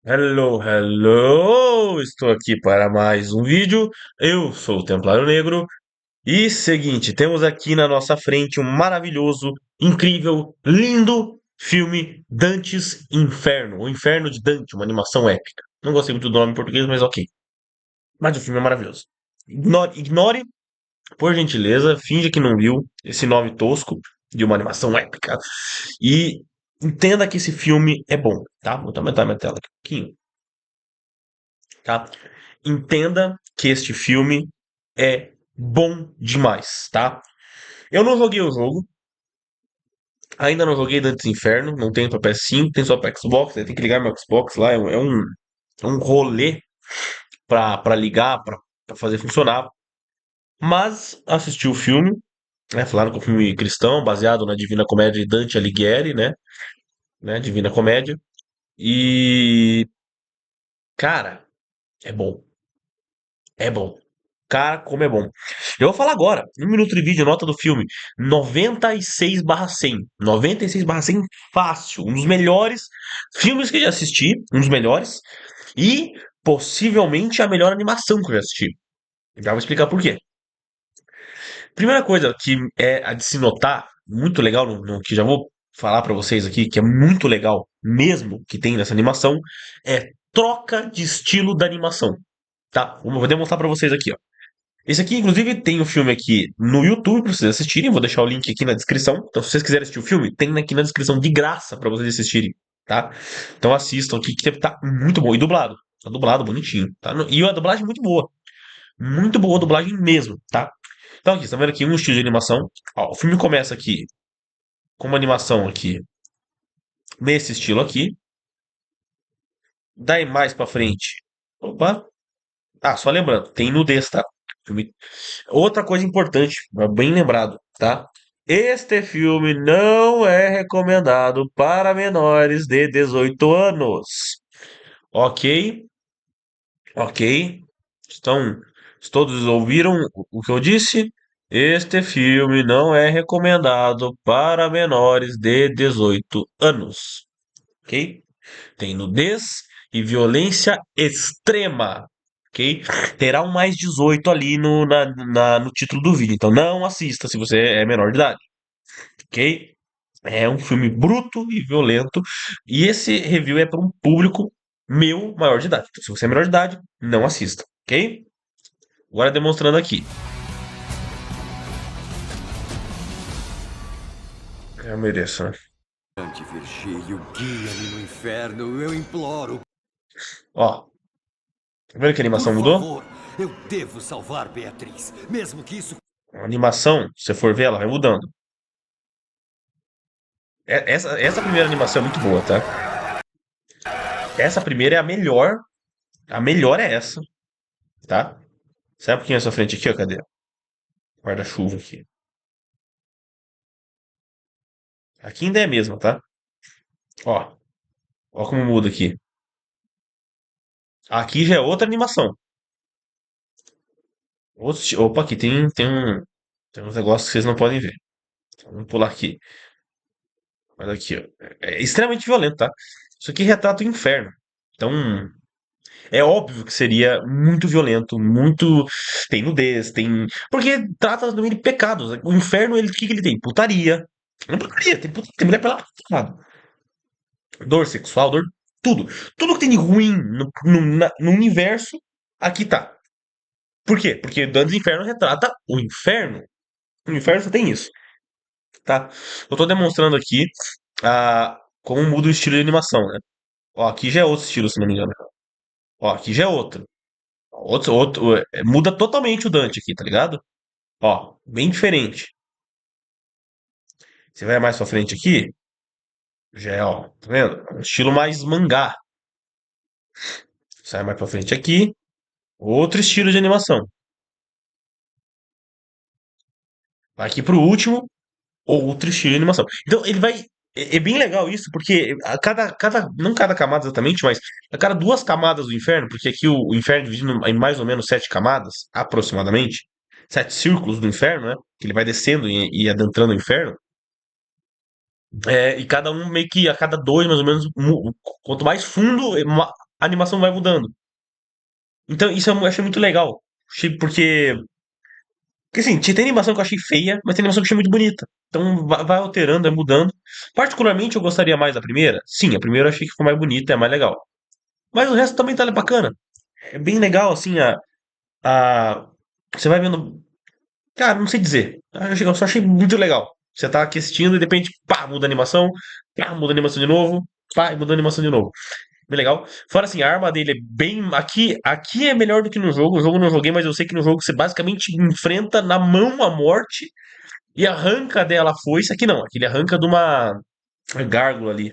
Hello, hello! Estou aqui para mais um vídeo. Eu sou o Templário Negro. E seguinte, temos aqui na nossa frente um maravilhoso, incrível, lindo filme Dante's Inferno. O Inferno de Dante, uma animação épica. Não gostei muito do nome em português, mas ok. Mas o filme é maravilhoso. Ignore, por gentileza, finja que não viu esse nome tosco de uma animação épica. E entenda que esse filme é bom, tá? Vou aumentar minha tela aqui um pouquinho, tá? Entenda que este filme é bom demais, tá? Eu não joguei o jogo, ainda não joguei Dantes Inferno, não tenho pra PS5, tem só pra Xbox, aí tem que ligar meu Xbox lá, é um rolê pra ligar, pra fazer funcionar. Mas assisti o filme, né? Falaram que é um filme cristão, baseado na Divina Comédia de Dante Alighieri, né? Divina Comédia. E, cara, é bom. É bom. Cara, como é bom. Eu vou falar agora, 1 minuto de vídeo, nota do filme, 96/100. 96/100 fácil. Um dos melhores filmes que eu já assisti, um dos melhores. E possivelmente a melhor animação que eu já assisti. Já vou explicar por quê. Primeira coisa que é a de se notar, muito legal, que já vou falar pra vocês aqui, que é muito legal mesmo que tem nessa animação, é troca de estilo da animação. Tá? Vou demonstrar pra vocês aqui, ó. Esse aqui, inclusive, tem o filme aqui no YouTube pra vocês assistirem. Vou deixar o link aqui na descrição. Então, se vocês quiserem assistir o filme, tem aqui na descrição de graça pra vocês assistirem, tá? Então assistam aqui que tá muito bom. E dublado. Tá dublado bonitinho, tá? E a dublagem é muito boa. Muito boa a dublagem mesmo, tá? Então aqui, você tá vendo aqui um estilo de animação. Ó, o filme começa aqui com uma animação aqui nesse estilo aqui. Daí mais pra frente. Opa! Ah, só lembrando, tem nudez, tá? Filme. Outra coisa importante, bem lembrado, tá? Este filme não é recomendado para menores de 18 anos. Ok? Ok? Estão, todos ouviram o que eu disse? Este filme não é recomendado para menores de 18 anos. Ok? Tem nudez e violência extrema. Ok? Terá um mais 18 ali no título do vídeo. Então não assista se você é menor de idade. Ok? É um filme bruto e violento. E esse review é para um público meu maior de idade. Então, se você é menor de idade, não assista. Ok? Agora demonstrando aqui. Eu mereço, né? Grande Virgílio, guia-me no inferno, eu imploro. Ó, tá vendo que a Por animação mudou? favor, eu devo salvar Beatriz, mesmo que isso... A animação, se você for ver, ela vai mudando. Essa primeira animação é muito boa, tá? Essa primeira é a melhor. A melhor é essa, tá? Sai um pouquinho à sua frente aqui, ó. Cadê? Guarda-chuva aqui. Aqui ainda é a mesma, tá? Ó. Ó como muda aqui. Aqui já é outra animação. Opa, aqui tem uns negócios que vocês não podem ver. Então, vamos pular aqui. Olha aqui, ó. É extremamente violento, tá? Isso aqui retrata o inferno. Então, é óbvio que seria muito violento, muito. Tem nudez, tem. Porque trata também de pecados. O inferno, ele, o que que ele tem? Putaria. Não putaria, tem mulher pelada. Dor sexual, dor. Tudo. Tudo que tem de ruim no universo, aqui tá. Por quê? Porque Dantes Inferno retrata o inferno. O inferno só tem isso, tá? Eu tô demonstrando aqui como muda o estilo de animação, né? Ó, aqui já é outro estilo, se não me engano. Ó, aqui já é outro. Muda totalmente o Dante aqui, tá ligado? Ó, bem diferente. Você vai mais pra frente aqui, já é, ó, tá vendo? Um estilo mais mangá. Sai mais pra frente aqui, outro estilo de animação. Vai aqui pro último, outro estilo de animação. Então ele vai. É bem legal isso, porque não cada camada exatamente, mas a cada duas camadas do inferno, porque aqui o inferno é dividido em mais ou menos 7 camadas, aproximadamente, 7 círculos do inferno, né? Que ele vai descendo e adentrando o inferno. E cada um meio que a cada dois, mais ou menos, quanto mais fundo, a animação vai mudando. Então, isso eu achei muito legal. Porque assim, tem animação que eu achei feia, mas tem animação que eu achei muito bonita. Então vai alterando, vai mudando. Particularmente, eu gostaria mais da primeira. Sim, a primeira eu achei que foi mais bonita, é mais legal. Mas o resto também tá bacana. É bem legal, assim, a... Você vai vendo. Cara, não sei dizer. Eu só achei muito legal. Você tá aqui assistindo e de repente, pá, muda a animação, pá, muda a animação de novo, pá, e muda a animação de novo. Bem legal. Fora assim, a arma dele é bem. Aqui é melhor do que no jogo. O jogo eu não joguei, mas eu sei que no jogo você basicamente enfrenta na mão a morte e arranca dela a foice. Aqui não, aqui ele arranca de uma gárgula ali.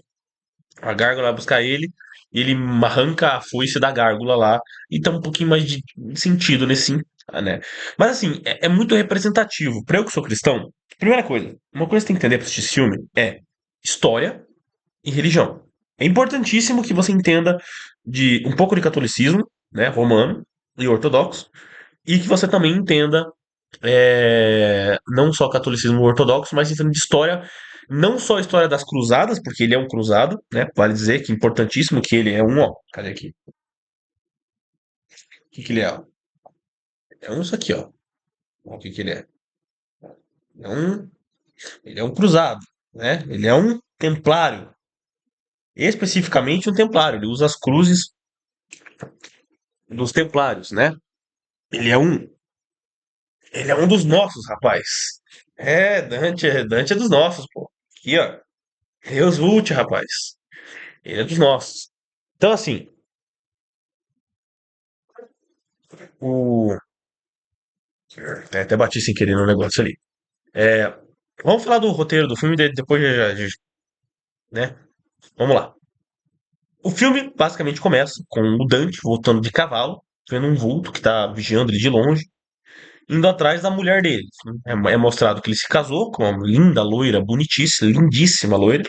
A gárgula vai buscar ele e ele arranca a foice da gárgula lá. E tá um pouquinho mais de sentido nesse, né? Mas assim, é muito representativo. Pra eu que sou cristão, primeira coisa, uma coisa que você tem que entender pra assistir esse filme é história e religião. É importantíssimo que você entenda de um pouco de catolicismo, né, romano e ortodoxo, e que você também entenda não só catolicismo ortodoxo, mas entenda de história, não só a história das cruzadas, porque ele é um cruzado, né, vale dizer que é importantíssimo que ele é um, ó, cadê aqui? O que que ele é? Ó? É um isso aqui, ó. O que que ele é? É um, ele é um cruzado, né? Ele é um templário, especificamente um templário. Ele usa as cruzes dos templários, né? Ele é um Ele é um dos nossos, rapaz. Dante é dos nossos, pô. Aqui, ó. Deus Vult, rapaz. Ele é dos nossos. Então, assim, o. Até bati sem querer no negócio ali. É, vamos falar do roteiro do filme, depois né? Vamos lá. O filme basicamente começa com o Dante voltando de cavalo, vendo um vulto que tá vigiando ele de longe, indo atrás da mulher dele. É mostrado que ele se casou com uma linda loira, bonitíssima, lindíssima loira.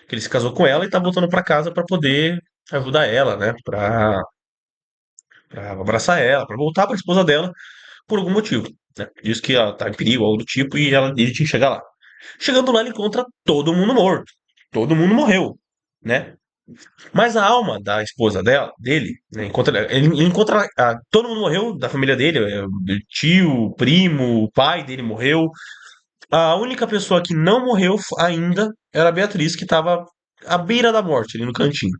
Que ele se casou com ela e tá voltando pra casa pra poder ajudar ela, né? Pra abraçar ela, pra voltar pra esposa dela por algum motivo, né? Diz que ela tá em perigo, algo do tipo, e ele tinha que chegar lá. Chegando lá, ele encontra todo mundo morto. Todo mundo morreu, né? Mas a alma da esposa dele, né, ele encontra. Todo mundo morreu da família dele, o tio, o primo, o pai dele morreu. A única pessoa que não morreu ainda era a Beatriz, que estava à beira da morte, ali no cantinho.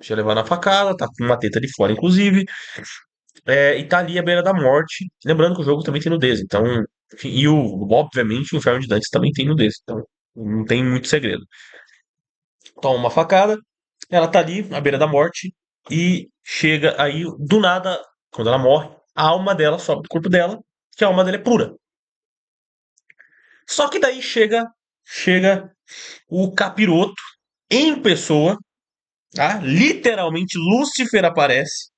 Tinha levado na facada, tá com uma teta de fora, inclusive. E tá ali à beira da morte. Lembrando que o jogo também tem nudez, então. Enfim, obviamente, o Inferno de Dantes também tem nudez, então não tem muito segredo. Toma uma facada, ela tá ali à beira da morte e chega aí, do nada, quando ela morre, a alma dela sobe do corpo dela, que a alma dela é pura. Só que daí chega o capiroto em pessoa, tá? Literalmente Lúcifer aparece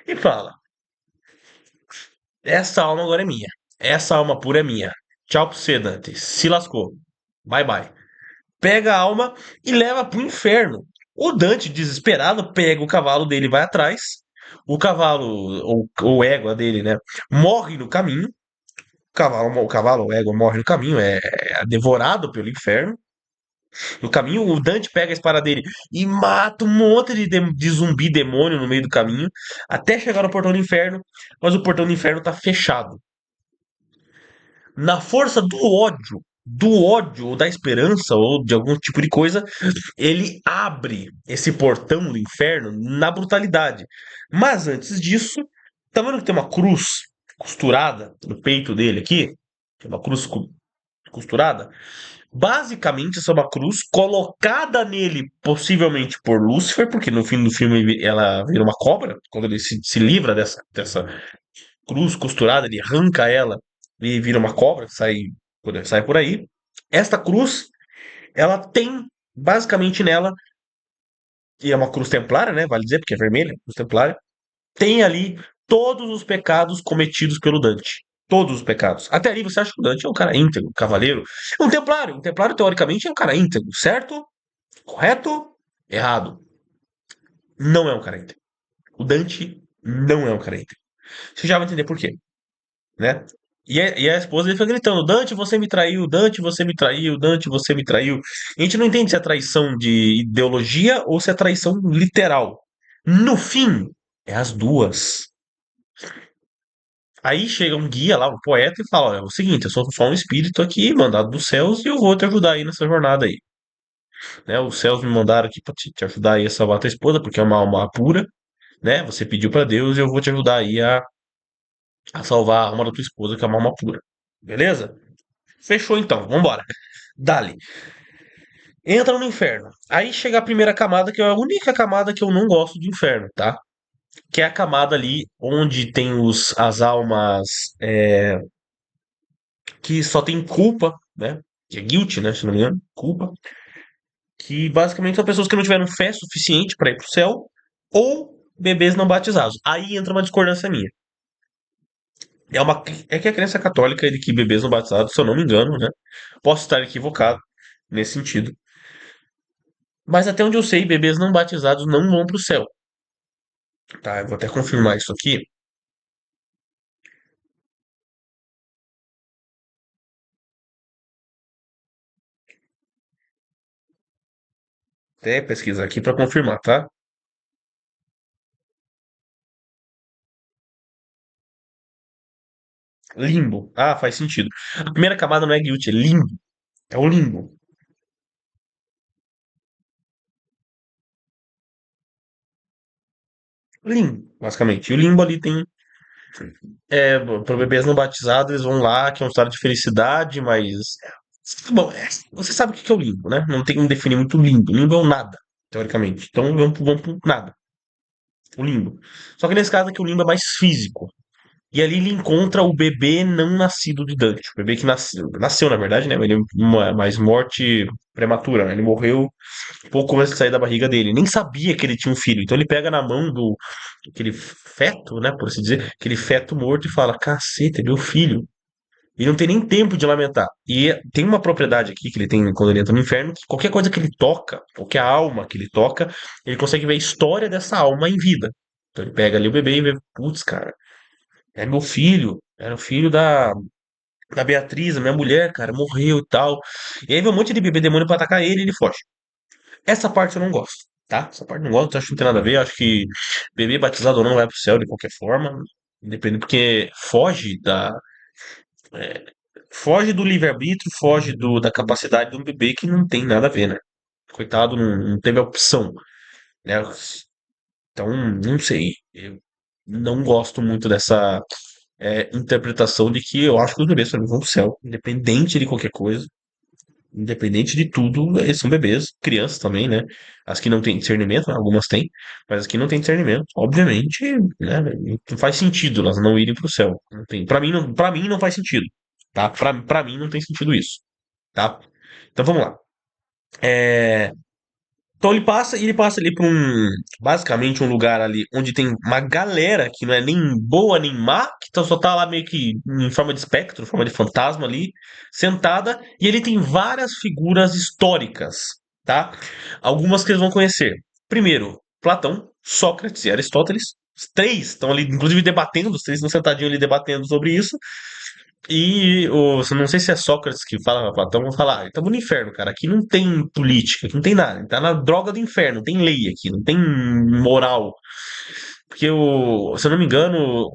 e fala: essa alma agora é minha. Essa alma pura é minha. Tchau pra você, Dante. Se lascou. Bye bye. Pega a alma e leva pro inferno. O Dante, desesperado, pega o cavalo dele e vai atrás. O cavalo, ou égua dele, né? Morre no caminho. O cavalo, o égua morre no caminho, é devorado pelo inferno. No caminho, o Dante pega a espada dele e mata um monte de zumbi demônio no meio do caminho, até chegar no portão do inferno, mas o portão do inferno tá fechado. Na força do ódio ou da esperança ou de algum tipo de coisa, ele abre esse portão do inferno na brutalidade. Mas antes disso, tá vendo que tem uma cruz costurada no peito dele aqui? Tem uma cruz costurada? Basicamente, essa é uma cruz colocada nele, possivelmente por Lúcifer, porque no fim do filme ela vira uma cobra. Quando ele se livra dessa cruz costurada, ele arranca ela e vira uma cobra, sai por aí. Esta cruz, ela tem basicamente nela, e é uma cruz templária, né? Vale dizer, porque é vermelha, cruz templária, tem ali todos os pecados cometidos pelo Dante. Todos os pecados. Até ali você acha que o Dante é um cara íntegro, um cavaleiro. Um templário. Um templário, teoricamente, é um cara íntegro. Certo? Correto? Errado. Não é um cara íntegro. O Dante não é um cara íntegro. Você já vai entender por quê, né? E a esposa dele fica gritando: Dante, você me traiu, Dante, você me traiu, Dante, você me traiu. A gente não entende se é traição de ideologia ou se é traição literal. No fim, é as duas. Aí chega um guia lá, um poeta, e fala: Olha, é o seguinte, eu sou só um espírito aqui, mandado dos céus, e eu vou te ajudar aí nessa jornada aí. Né? Os céus me mandaram aqui pra te ajudar aí a salvar tua esposa, porque é uma alma pura, né? Você pediu pra Deus e eu vou te ajudar aí a salvar a alma da tua esposa, que é uma alma pura. Beleza? Fechou então, vambora. Dali. Entra no inferno. Aí chega a primeira camada, que é a única camada que eu não gosto do inferno, tá? Que é a camada ali onde tem as almas que só tem culpa, né? Que é guilt, né? Se não me engano, culpa. Que basicamente são pessoas que não tiveram fé suficiente para ir pro céu ou bebês não batizados. Aí entra uma discordância minha. É que a crença católica é de que bebês não batizados, se eu não me engano, né? Posso estar equivocado nesse sentido. Mas até onde eu sei, bebês não batizados não vão pro céu. Tá, eu vou até confirmar isso aqui. Até pesquisar aqui para confirmar, tá? Limbo. Ah, faz sentido. A primeira camada não é guilt, é limbo. É o limbo. Limbo, basicamente. E o limbo ali tem. Para bebês não batizados, eles vão lá, que é um estado de felicidade, mas. Bom, você sabe o que é o limbo, né? Não tem como definir muito limbo. Limbo é um nada, teoricamente. Então vamos pro nada. O limbo. Só que nesse caso aqui o limbo é mais físico. E ali ele encontra o bebê não nascido de Dante. O bebê que nasceu, na verdade, né? Ele, mas morte prematura, né? Ele morreu pouco antes de sair da barriga dele. Nem sabia que ele tinha um filho. Então ele pega na mão do aquele feto, né? Por assim dizer, aquele feto morto e fala: Caceta, é meu filho. E não tem nem tempo de lamentar. E tem uma propriedade aqui que ele tem quando ele entra no inferno, que qualquer coisa que ele toca, qualquer alma que ele toca, ele consegue ver a história dessa alma em vida. Então ele pega ali o bebê e vê, putz, cara, é meu filho, era o filho da Beatriz, a minha mulher, cara, morreu e tal. E aí vem um monte de bebê demônio pra atacar ele e ele foge. Essa parte eu não gosto, tá? Essa parte eu não gosto, acho que não tem nada a ver. Acho que bebê batizado ou não vai pro céu de qualquer forma. Independente, porque foge do livre-arbítrio, foge da capacidade de um bebê que não tem nada a ver, né? Coitado, não teve a opção, né? Então, não sei. Eu não gosto muito dessa interpretação de que eu acho que os bebês para mim vão pro céu, independente de qualquer coisa, independente de tudo, eles são bebês, crianças também, né? As que não têm discernimento, né? Algumas têm, mas as que não têm discernimento, obviamente, né? Não faz sentido elas não irem pro céu. Não tem, para mim não faz sentido, tá? Para mim não tem sentido isso, tá? Então vamos lá. É, então ele passa ali por basicamente um lugar ali onde tem uma galera que não é nem boa nem má, que só tá lá meio que em forma de espectro, em forma de fantasma ali, sentada, e ele tem várias figuras históricas, tá? Algumas que eles vão conhecer. Primeiro, Platão, Sócrates e Aristóteles. Os três estão ali, inclusive, debatendo, os três estão sentadinhos ali debatendo sobre isso. E não sei se é Sócrates que fala pra Platão, vão falar, estamos no inferno, cara. Aqui não tem política, aqui não tem nada. Tá na droga do inferno, não tem lei aqui, não tem moral. Porque, se eu não me engano,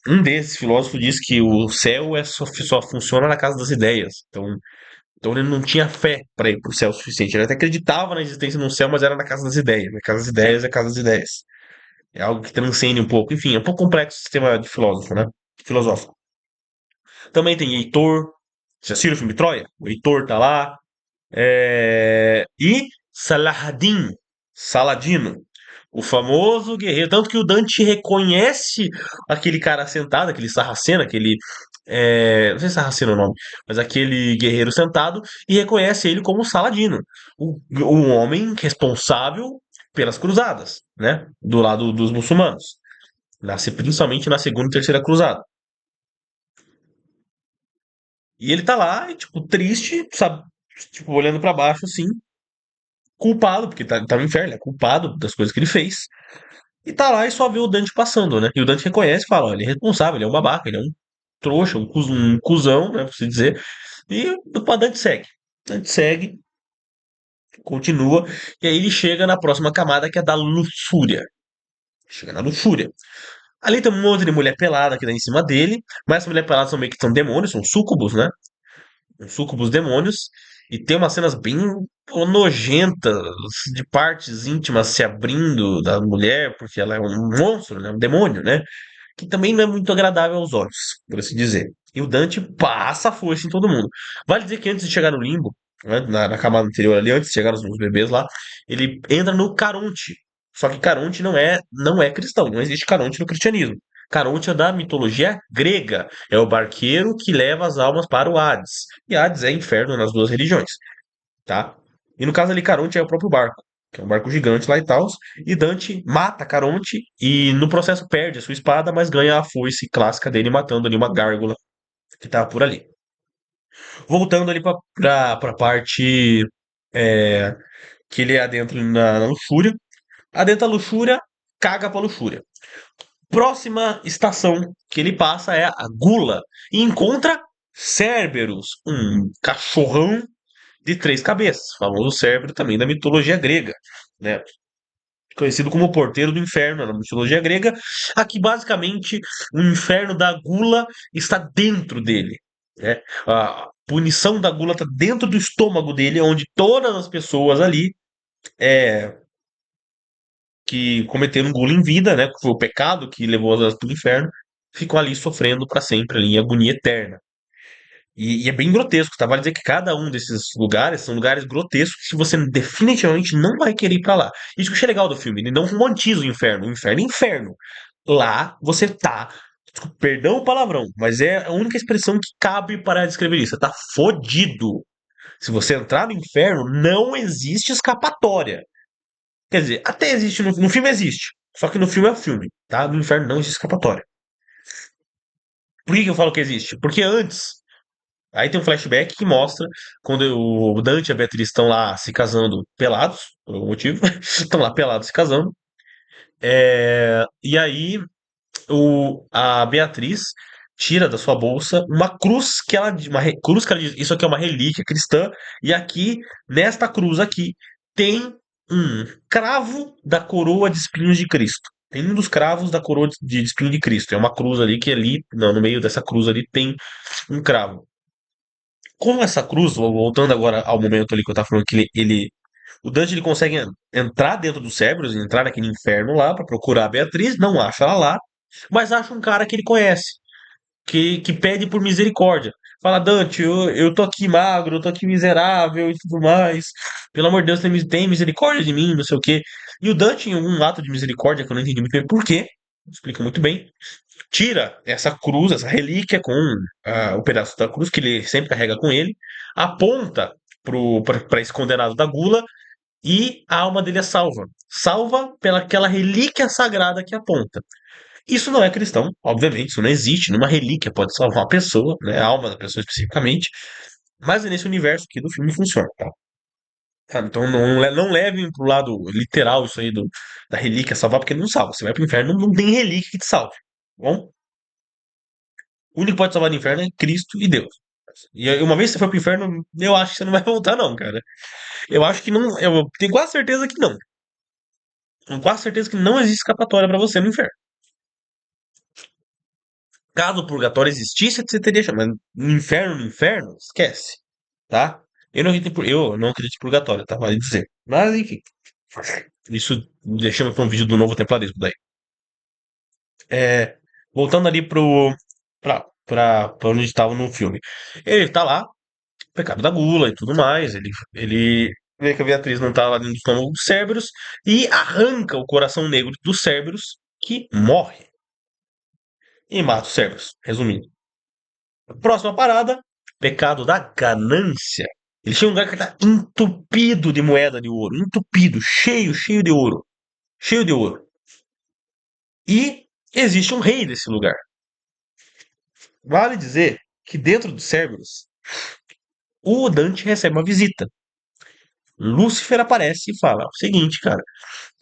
um desses filósofos diz que o céu só funciona na casa das ideias. Então ele não tinha fé para ir pro céu o suficiente. Ele até acreditava na existência do céu, mas era na casa das ideias. Na casa das ideias é a casa das ideias. É algo que transcende um pouco. Enfim, é um pouco complexo o sistema de filósofo, né? Filosófico. Também tem Heitor. Você assistiu o filme Troia? O Heitor tá lá. E Saladin. Saladino. O famoso guerreiro. Tanto que o Dante reconhece aquele cara sentado, aquele Sarraceno, aquele. Não sei se é Sarraceno é o nome, mas aquele guerreiro sentado, e reconhece ele como Saladino. O homem responsável pelas cruzadas, né? Do lado dos muçulmanos. Nasce principalmente na segunda e terceira cruzada. E ele tá lá, e, tipo, triste, sabe? Tipo, olhando pra baixo, assim, culpado, porque tá no inferno, é culpado das coisas que ele fez. E tá lá e só vê o Dante passando, né? E o Dante reconhece e fala: ó, ele é responsável, ele é um babaca, ele é um. trouxa, um cuzão, né, por se dizer. E o Dante segue. Dante segue, continua, e aí ele chega na próxima camada que é da luxúria. Chega na luxúria. Ali tem um monte de mulher pelada que dá em cima dele, mas as mulheres peladas são meio que são demônios, são súcubos, né? Sucubus demônios, e tem umas cenas bem nojentas de partes íntimas se abrindo da mulher, porque ela é um monstro, né? Um demônio, né? Que também não é muito agradável aos olhos, por assim dizer. E o Dante passa a força em todo mundo. Vale dizer que antes de chegar no limbo, né, na camada anterior ali, antes de chegar nos bebês lá, ele entra no Caronte. Só que Caronte não é cristão, não existe Caronte no cristianismo. Caronte é da mitologia grega, é o barqueiro que leva as almas para o Hades. E Hades é inferno nas duas religiões, tá? E no caso ali, Caronte é o próprio barco, que é um barco gigante lá e tal. E Dante mata Caronte e no processo perde a sua espada, mas ganha a foice clássica dele, matando ali uma gárgula que tava por ali. Voltando ali pra parte é, que ele adentra na luxúria. Adentra a luxúria, caga pra luxúria. Próxima estação que ele passa é a Gula e encontra Cerberus, um cachorrão de três cabeças, famoso Cérbero também da mitologia grega, né? Conhecido como Porteiro do Inferno na mitologia grega. Aqui, basicamente, o inferno da Gula está dentro dele, né? A punição da Gula está dentro do estômago dele, onde todas as pessoas ali é, que cometeram gula em vida, né? Que foi o pecado que levou elas para o inferno, ficam ali sofrendo para sempre, ali, em agonia eterna. E é bem grotesco, tá? Vale dizer que cada um desses lugares são lugares grotescos que você definitivamente não vai querer ir pra lá. Isso que eu achei legal do filme, ele não romantiza o inferno. O inferno é inferno. Lá você tá. Perdão o palavrão, mas é a única expressão que cabe para descrever isso. Você tá fodido. Se você entrar no inferno, não existe escapatória. Quer dizer, até existe no filme existe. Só que no filme é o filme, tá? No inferno não existe escapatória. Por que eu falo que existe? Porque antes. Aí tem um flashback que mostra quando o Dante e a Beatriz estão lá se casando pelados, por algum motivo. Estão lá pelados se casando. E aí a Beatriz tira da sua bolsa uma cruz que ela, cruz que ela diz, isso aqui é uma relíquia cristã. E aqui, nesta cruz aqui, tem um cravo da coroa de espinhos de Cristo. Tem um dos cravos da coroa de espinho de Cristo. É uma cruz ali que ali, no meio dessa cruz ali, tem um cravo. Com essa cruz, voltando agora ao momento ali que eu tava falando que o Dante ele consegue entrar dentro do Cerberus, entrar naquele inferno lá pra procurar a Beatriz, não acha ela lá, mas acha um cara que ele conhece, que pede por misericórdia. Fala, Dante, eu tô aqui magro, eu tô aqui miserável e tudo mais. Pelo amor de Deus, tem misericórdia de mim, não sei o quê. E o Dante, em um ato de misericórdia, que eu não entendi muito bem por quê, explica muito bem, tira essa cruz, essa relíquia com o pedaço da cruz que ele sempre carrega com ele, aponta para esse condenado da gula e a alma dele é salva. Salva pelaquela relíquia sagrada que aponta. Isso não é cristão, obviamente, isso não existe. Nenhuma relíquia pode salvar uma pessoa, né, a alma da pessoa especificamente, mas é nesse universo aqui do filme funciona. Tá? Tá, então não levem pro lado literal isso aí da relíquia salvar, porque não salva. Você vai pro inferno, não tem relíquia que te salve. Tá bom? O único que pode salvar do inferno é Cristo e Deus. E aí, uma vez que você for pro inferno, eu acho que você não vai voltar, não, cara. Eu acho que não. Eu tenho quase certeza que não. Tenho quase certeza que não existe escapatória pra você no inferno. Caso o purgatório existisse, você teria chamado. No inferno, esquece. Tá? Eu não acredito em purgatório, tá? Vale dizer. Mas, enfim. Isso deixamos pra um vídeo do novo templarismo daí. É, voltando ali pra onde estava no filme. Ele tá lá, pecado da gula e tudo mais. Ele vê que a Beatriz não tá lá dentro do estômago do Cerberus e arranca o coração negro do Cerberus, que morre e mata o Cerberus. Resumindo. Próxima parada: pecado da ganância. Ele chega um lugar que tá entupido de moeda de ouro. Entupido, cheio de ouro. Cheio de ouro. E existe um rei desse lugar. Vale dizer que dentro do Cerberus, o Dante recebe uma visita. Lúcifer aparece e fala: o seguinte, cara,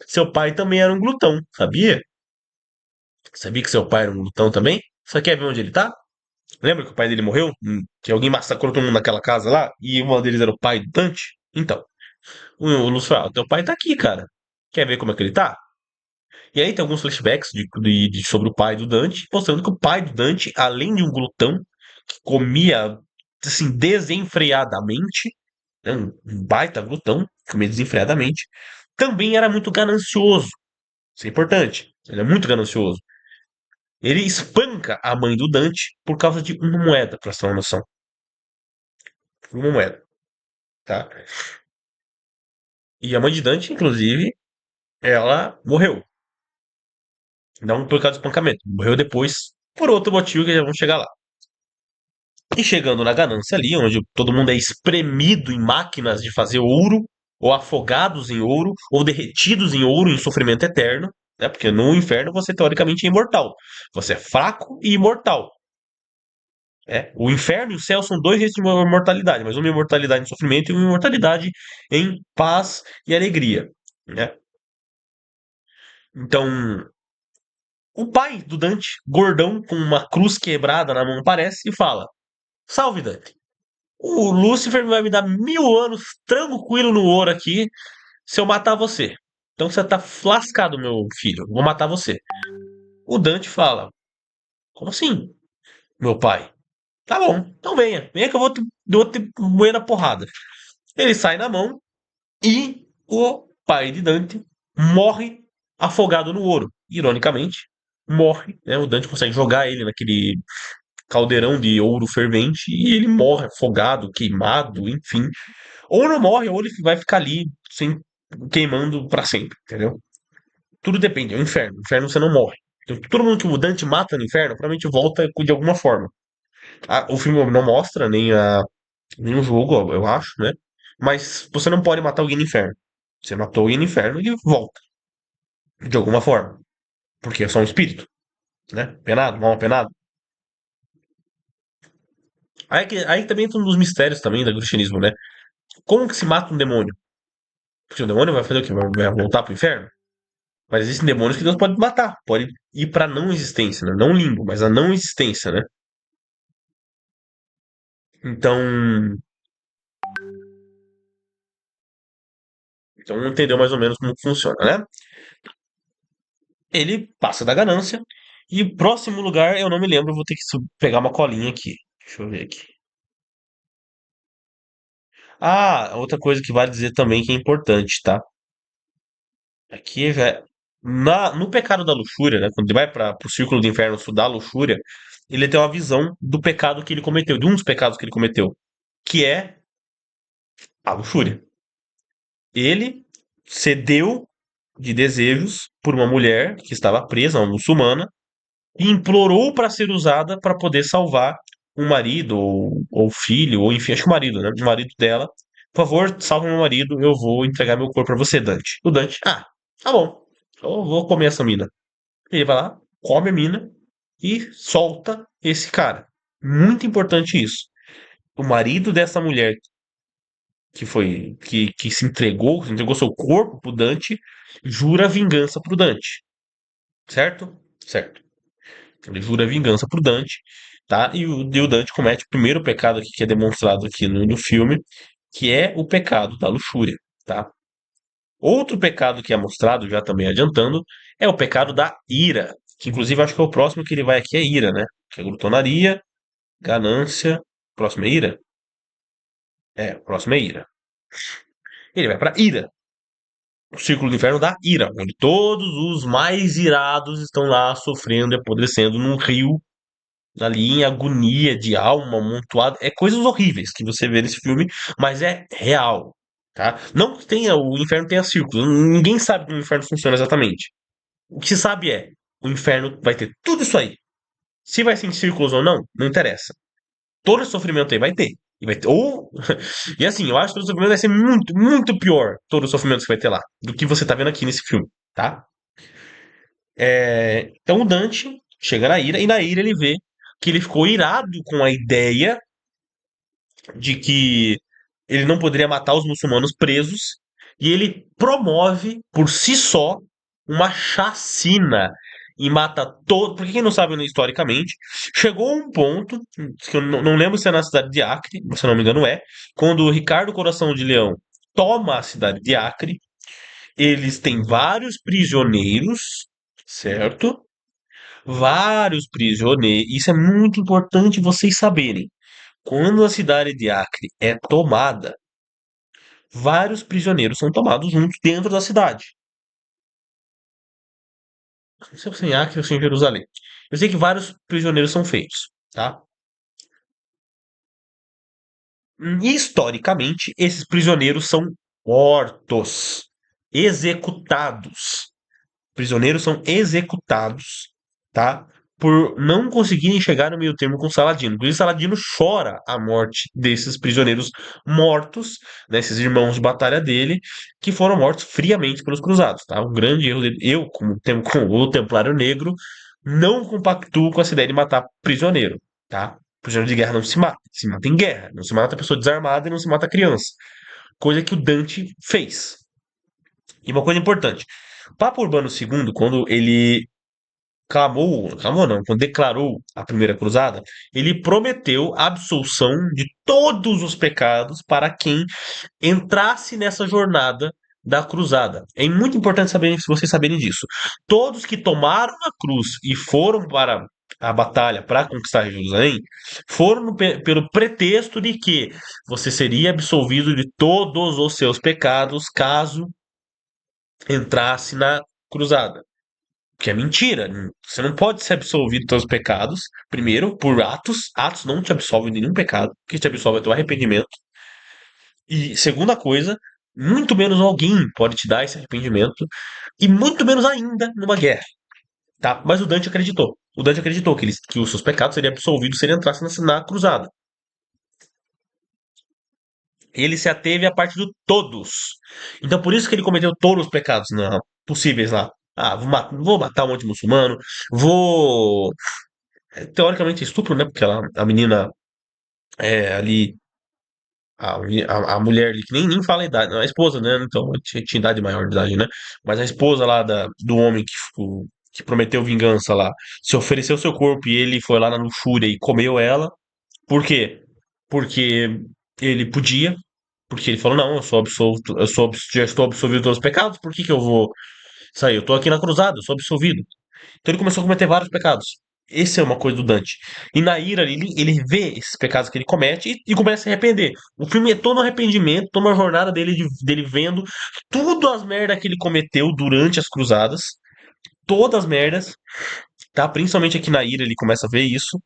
seu pai também era um glutão, sabia? Sabia que seu pai era um glutão também? Você quer ver onde ele tá? Lembra que o pai dele morreu? Que alguém massacrou todo mundo naquela casa lá? E uma deles era o pai do Dante? Então, o Lúcio fala, teu pai tá aqui, cara. Quer ver como é que ele tá? E aí tem alguns flashbacks sobre o pai do Dante, mostrando que o pai do Dante, além de um glutão, que comia, assim, desenfreadamente, né, um baita glutão, comia desenfreadamente, também era muito ganancioso. Isso é importante. Ele é muito ganancioso. Ele espanca a mãe do Dante por causa de uma moeda, pra você ter uma noção. Uma moeda, tá? E a mãe de Dante, inclusive, ela morreu. Não por causa do espancamento. Morreu depois por outro motivo que já vamos chegar lá. E chegando na ganância ali, onde todo mundo é espremido em máquinas de fazer ouro, ou afogados em ouro, ou derretidos em ouro em sofrimento eterno, né? Porque no inferno você teoricamente é imortal. Você é fraco e imortal. O inferno e o céu são dois jeitos de imortalidade, mas uma imortalidade em sofrimento e uma imortalidade em paz e alegria, né? Então, o pai do Dante, gordão, com uma cruz quebrada na mão, aparece e fala: Salve, Dante. O Lúcifer vai me dar 1000 anos tranquilo no ouro aqui se eu matar você. Então você tá lascado, meu filho. Vou matar você. O Dante fala: Como assim, meu pai? Tá bom, então venha. Venha que eu vou te moer na porrada. Ele sai na mão e o pai de Dante morre afogado no ouro. Ironicamente, morre. Né? O Dante consegue jogar ele naquele caldeirão de ouro fervente e ele morre afogado, queimado, enfim. Ou não morre, ou ele vai ficar ali sem, queimando pra sempre, entendeu? Tudo depende, é o inferno. No inferno você não morre. Então, todo mundo que o Dante mata no inferno, provavelmente volta de alguma forma. O filme não mostra, nem o jogo, eu acho, né? Mas você não pode matar alguém no inferno. Você matou alguém no inferno, ele volta. De alguma forma. Porque é só um espírito, né? Penado, mal penado. Aí também entra um dos mistérios também do cristianismo, né? Como que se mata um demônio? Porque o demônio vai fazer o quê? Vai voltar pro inferno? Mas existem demônios que Deus pode matar, pode ir pra não existência, né? Não limbo, mas a não existência, né? Então, então entendeu mais ou menos como funciona, né? Ele passa da ganância e próximo lugar eu não me lembro, eu vou ter que pegar uma colinha aqui. Deixa eu ver aqui. Ah, outra coisa que vale dizer também que é importante, tá? Aqui, velho, no pecado da luxúria, né? Quando ele vai para o círculo do inferno estudar a luxúria, ele tem uma visão do pecado que ele cometeu, de um dos pecados que ele cometeu, que é a luxúria. Ele cedeu de desejos por uma mulher que estava presa, uma muçulmana, e implorou para ser usada para poder salvar um marido, ou filho, ou enfim, acho que o marido, né? O marido dela. Por favor, salve meu marido, eu vou entregar meu corpo para você, Dante. O Dante, tá bom, eu vou comer essa mina. Ele vai lá, come a mina e solta esse cara. Muito importante isso. O marido dessa mulher que se entregou seu corpo pro Dante, jura vingança pro Dante, certo? Certo. Ele jura vingança pro Dante, tá? E o Dante comete o primeiro pecado aqui que é demonstrado aqui no filme, que é o pecado da luxúria, tá? Outro pecado que é mostrado, já também adiantando, é o pecado da ira, que inclusive acho que é o próximo que ele vai aqui é ira, né? Que é glutonaria, ganância, próximo é ira? O próximo é ira. Ele vai pra ira, o círculo do inferno da ira, onde todos os mais irados estão lá sofrendo e apodrecendo num rio, ali em agonia de alma, amontoado. É coisas horríveis que você vê nesse filme, mas é real, tá? Não que tenha, o inferno tenha círculos, ninguém sabe como o inferno funciona exatamente. O que se sabe é, o inferno vai ter tudo isso aí. Se vai ser em círculos ou não, não interessa. Todo esse sofrimento aí vai ter. E vai ter. Ou. E assim, eu acho que todo o sofrimento vai ser muito, muito pior. Todo o sofrimento que vai ter lá. Do que você tá vendo aqui nesse filme, tá? Então o Dante chega na ira, e na ira ele vê que ele ficou irado com a ideia de que ele não poderia matar os muçulmanos presos. E ele promove por si só uma chacina e mata todo. Porque quem não sabe, né, historicamente, chegou um ponto, que eu não lembro se é na cidade de Acre, se não me engano é, quando o Ricardo Coração de Leão toma a cidade de Acre, eles têm vários prisioneiros, certo? Vários prisioneiros. Isso é muito importante vocês saberem. Quando a cidade de Acre é tomada, vários prisioneiros são tomados juntos dentro da cidade. Não sei se é em Acre ou se é em Jerusalém. Eu sei que vários prisioneiros são feitos, tá? Historicamente, esses prisioneiros são mortos, executados. Prisioneiros são executados, tá? Por não conseguirem chegar no meio termo com Saladino. Por isso, Saladino chora a morte desses prisioneiros mortos, né, esses irmãos de batalha dele, que foram mortos friamente pelos cruzados, tá? Um grande erro dele. Eu, como o Templário Negro, não compactuo com essa ideia de matar prisioneiro, tá? Prisioneiro de guerra não se mata em guerra, não se mata pessoa desarmada e não se mata criança. Coisa que o Dante fez. E uma coisa importante, Papa Urbano II, quando ele clamou não, quando declarou a primeira cruzada, ele prometeu a absolução de todos os pecados para quem entrasse nessa jornada da cruzada. É muito importante saber, se vocês saberem disso. Todos que tomaram a cruz e foram para a batalha para conquistar Jerusalém foram pelo pretexto de que você seria absolvido de todos os seus pecados caso entrasse na cruzada. Que é mentira. Você não pode ser absolvido dos seus pecados, primeiro, por atos. Atos não te absolvem de nenhum pecado. O que te absolve é o teu arrependimento. E segunda coisa, muito menos alguém pode te dar esse arrependimento. E muito menos ainda numa guerra. Tá? Mas o Dante acreditou. O Dante acreditou que os seus pecados seriam absolvidos se ele entrasse na cruzada. Ele se ateve à parte do todos. Então por isso que ele cometeu todos os pecados possíveis lá. Ah, vou matar um monte de muçulmano, vou teoricamente estupro, né? Porque a menina ali, a mulher ali, que nem fala a idade, a esposa, né? Então tinha idade maior de idade, né? Mas a esposa lá do homem que prometeu vingança lá, se ofereceu seu corpo e ele foi lá na luxúria e comeu ela. Por quê? Porque ele podia, porque ele falou, não, eu sou absolvido, já estou absolvido de todos os pecados, por que que eu vou sair? Eu tô aqui na cruzada, eu sou absolvido. Então ele começou a cometer vários pecados. Essa é uma coisa do Dante. E na ira, ele vê esses pecados que ele comete e começa a se arrepender. O filme é todo um arrependimento, toda uma jornada dele vendo tudo as merdas que ele cometeu durante as cruzadas. Todas as merdas, tá? Principalmente aqui na ira ele começa a ver isso.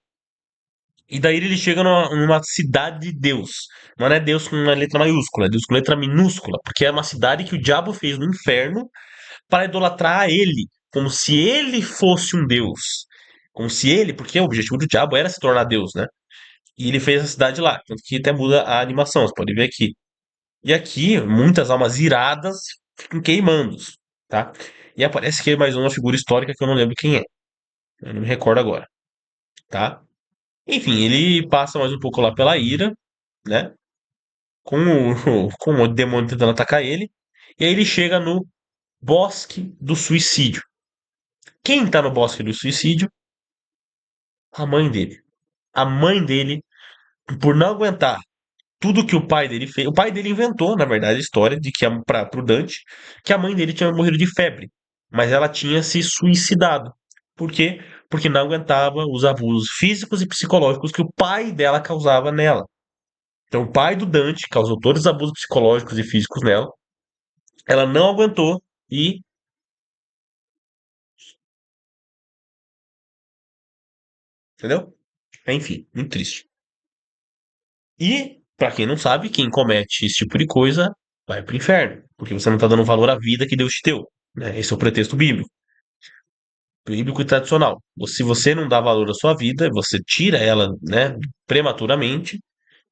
E daí ele chega numa cidade de Deus. Não é Deus com uma letra maiúscula, é Deus com letra minúscula. Porque é uma cidade que o diabo fez no inferno para idolatrar a ele, como se ele fosse um deus. Como se ele, porque o objetivo do diabo era se tornar Deus, né? E ele fez a cidade lá, tanto que até muda a animação, você pode ver aqui. E aqui, muitas almas iradas ficam queimando, tá? E aparece aqui mais uma figura histórica que eu não lembro quem é. Eu não me recordo agora, tá? Enfim, ele passa mais um pouco lá pela ira, né? Com com o demônio tentando atacar ele. E aí ele chega no Bosque do Suicídio. Quem tá no Bosque do Suicídio? A mãe dele. A mãe dele, por não aguentar tudo que o pai dele fez. O pai dele inventou, na verdade, a história de que pro Dante, que a mãe dele tinha morrido de febre, mas ela tinha se suicidado. Por quê? Porque não aguentava os abusos físicos e psicológicos que o pai dela causava nela. Então, o pai do Dante causou todos os abusos psicológicos e físicos nela. Ela não aguentou e. Entendeu? Enfim, muito triste. E, pra quem não sabe, quem comete esse tipo de coisa vai pro inferno, porque você não tá dando valor à vida que Deus te deu, né? Esse é o pretexto bíblico e tradicional. Se você não dá valor à sua vida, você tira ela, né, prematuramente,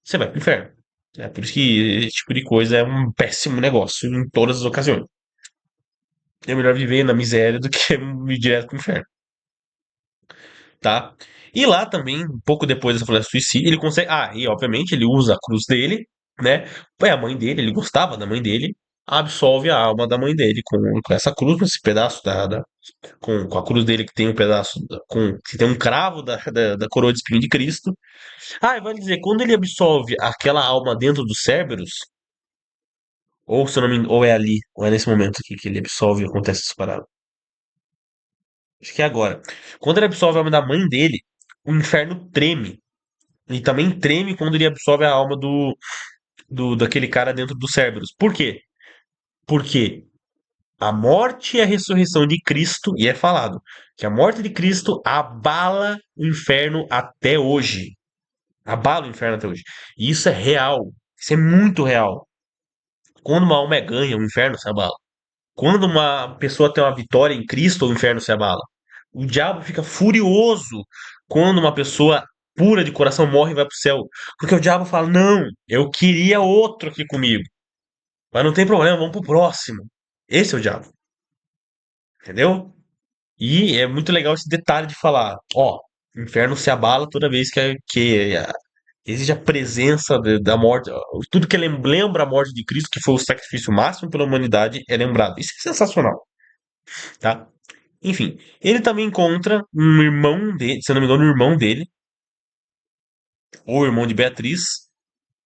você vai pro inferno. É por isso que esse tipo de coisa é um péssimo negócio em todas as ocasiões. É melhor viver na miséria do que ir direto pro inferno, tá? E lá também, um pouco depois dessa floresta suicídio, ele consegue. Ah, e obviamente ele usa a cruz dele, né? Foi a mãe dele, ele gostava da mãe dele. absolve a alma da mãe dele com essa cruz, com esse pedaço com a cruz dele que tem um pedaço, que tem um cravo da coroa de espinho de Cristo. Ah, e vai dizer, quando ele absolve aquela alma dentro do Cerberus, ou se eu não me engano, ou é ali, ou é nesse momento aqui que ele absolve e acontece essa parada. Acho que é agora. Quando ele absolve a alma da mãe dele, o inferno treme. E também treme quando ele absolve a alma daquele cara dentro do Cerberus. Por quê? Porque a morte e a ressurreição de Cristo, e é falado que a morte de Cristo abala o inferno até hoje. Abala o inferno até hoje. E isso é real. Isso é muito real. Quando uma alma é ganha, o inferno se abala. Quando uma pessoa tem uma vitória em Cristo, o inferno se abala. O diabo fica furioso quando uma pessoa pura de coração morre e vai pro céu. Porque o diabo fala: Não, eu queria outro aqui comigo. Mas não tem problema, vamos pro próximo. Esse é o diabo. Entendeu? E é muito legal esse detalhe de falar: Ó, o inferno se abala toda vez que existe a presença da morte. Tudo que lembra a morte de Cristo, que foi o sacrifício máximo pela humanidade, é lembrado. Isso é sensacional, tá? Enfim, ele também encontra um irmão dele, se eu não me engano, o irmão dele, ou irmão de Beatriz,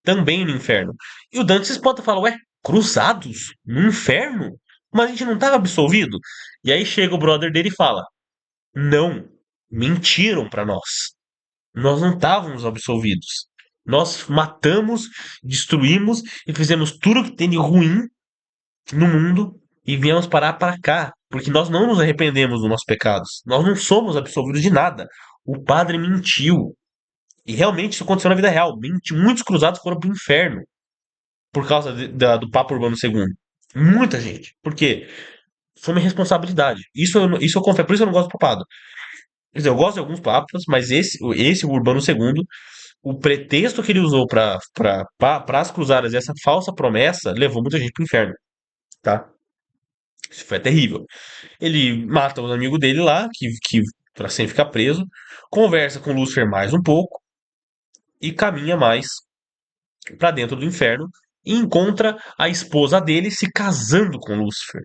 também no inferno. E o Dante, vocês podem falar, ué, cruzados no inferno? Mas a gente não estava absolvido? E aí chega o brother dele e fala: Não, mentiram para nós. Nós não estávamos absolvidos. Nós matamos, destruímos e fizemos tudo que tem de ruim no mundo e viemos parar para cá, porque nós não nos arrependemos dos nossos pecados. Nós não somos absolvidos de nada. O padre mentiu. E realmente isso aconteceu na vida real. Muitos cruzados foram para o inferno por causa do Papa Urbano II. Muita gente. Por quê? Foi uma responsabilidade. Isso eu confesso. Por isso eu não gosto do papado. Quer dizer, eu gosto de alguns papas, mas esse o Urbano II, o pretexto que ele usou para as cruzadas e essa falsa promessa levou muita gente para o inferno, tá? Isso foi terrível. Ele mata os amigos dele lá, que para sempre ficar preso, conversa com Lúcifer mais um pouco e caminha mais para dentro do inferno e encontra a esposa dele se casando com Lúcifer.